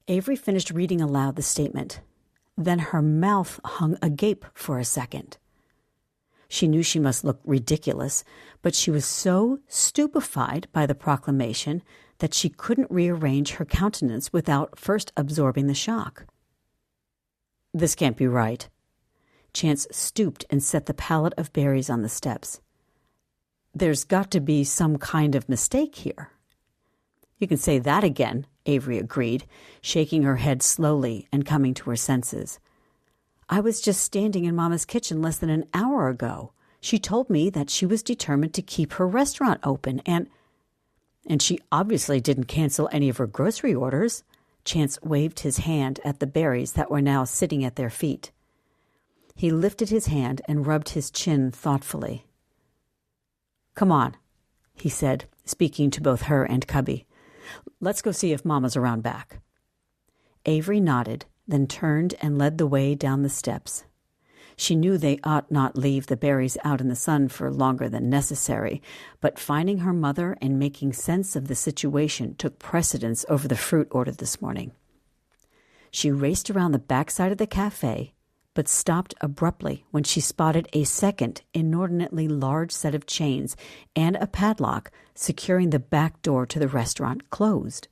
Avery finished reading aloud the statement. Then her mouth hung agape for a second. She knew she must look ridiculous, but she was so stupefied by the proclamation that she couldn't rearrange her countenance without first absorbing the shock. This can't be right. Chance stooped and set the pallet of berries on the steps. There's got to be some kind of mistake here. You can say that again, Avery agreed, shaking her head slowly and coming to her senses. I was just standing in Mama's kitchen less than an hour ago. She told me that she was determined to keep her restaurant open, and she obviously didn't cancel any of her grocery orders. Chance waved his hand at the berries that were now sitting at their feet. He lifted his hand and rubbed his chin thoughtfully. Come on, he said, speaking to both her and Cubby. Let's go see if Mama's around back. Avery nodded, then turned and led the way down the steps. She knew they ought not leave the berries out in the sun for longer than necessary, but finding her mother and making sense of the situation took precedence over the fruit ordered this morning. She raced around the backside of the cafe, but stopped abruptly when she spotted a second inordinately large set of chains and a padlock securing the back door to the restaurant closed.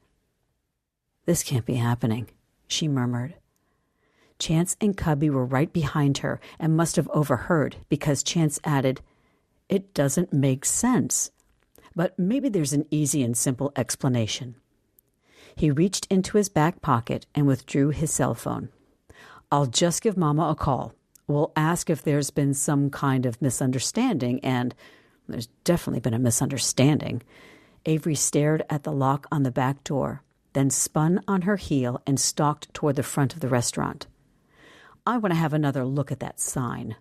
This can't be happening, she murmured. Chance and Cubby were right behind her and must have overheard because Chance added, It doesn't make sense. But maybe there's an easy and simple explanation. He reached into his back pocket and withdrew his cell phone. I'll just give Mama a call. We'll ask if there's been some kind of misunderstanding, and there's definitely been a misunderstanding. Avery stared at the lock on the back door, then spun on her heel and stalked toward the front of the restaurant. I want to have another look at that sign.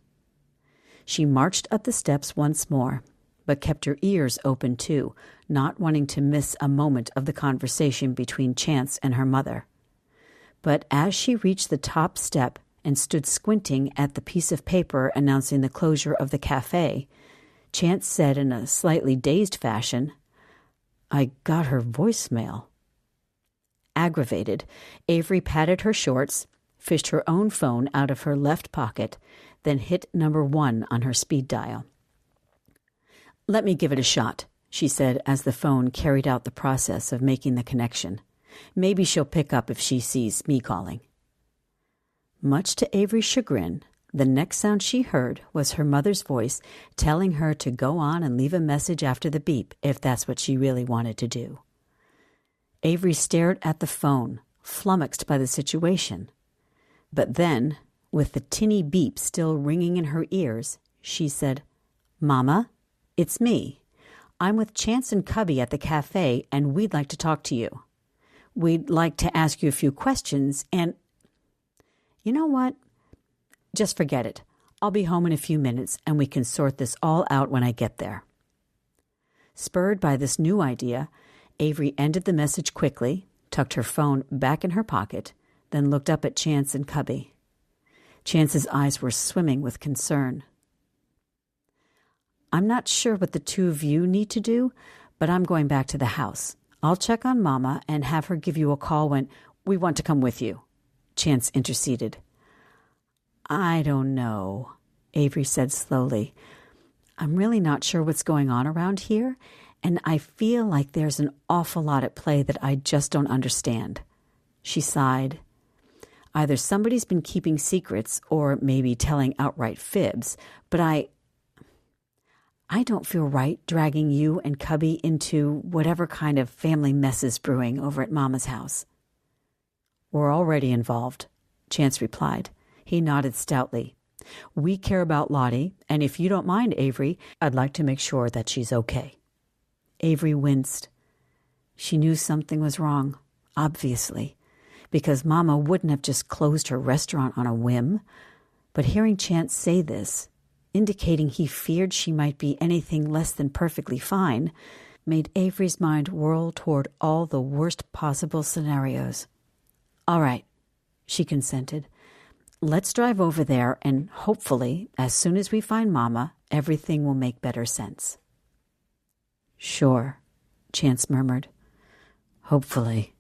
She marched up the steps once more, but kept her ears open too, not wanting to miss a moment of the conversation between Chance and her mother. But as she reached the top step and stood squinting at the piece of paper announcing the closure of the cafe, Chance said in a slightly dazed fashion, I got her voicemail. Aggravated, Avery patted her shorts, fished her own phone out of her left pocket, then hit number 1 on her speed dial. Let me give it a shot, she said as the phone carried out the process of making the connection. Maybe she'll pick up if she sees me calling. Much to Avery's chagrin, the next sound she heard was her mother's voice telling her to go on and leave a message after the beep if that's what she really wanted to do. Avery stared at the phone, flummoxed by the situation. But then, with the tinny beep still ringing in her ears, she said, Mama, it's me. I'm with Chance and Cubby at the cafe, and we'd like to talk to you. We'd like to ask you a few questions, and you know what? Just forget it. I'll be home in a few minutes, and we can sort this all out when I get there. Spurred by this new idea, Avery ended the message quickly, tucked her phone back in her pocket, then looked up at Chance and Cubby. Chance's eyes were swimming with concern. I'm not sure what the two of you need to do, but I'm going back to the house. I'll check on Mama and have her give you a call when we want to come with you. Chance interceded. I don't know, Avery said slowly. I'm really not sure what's going on around here, and I feel like there's an awful lot at play that I just don't understand. She sighed. Either somebody's been keeping secrets or maybe telling outright fibs, but I don't feel right dragging you and Cubby into whatever kind of family mess is brewing over at Mama's house. We're already involved, Chance replied. He nodded stoutly. We care about Lottie, and if you don't mind, Avery, I'd like to make sure that she's okay. Avery winced. She knew something was wrong, obviously, because Mama wouldn't have just closed her restaurant on a whim. But hearing Chance say this, indicating he feared she might be anything less than perfectly fine, made Avery's mind whirl toward all the worst possible scenarios. All right, she consented. Let's drive over there, and hopefully, as soon as we find Mama, everything will make better sense. Sure, Chance murmured. Hopefully.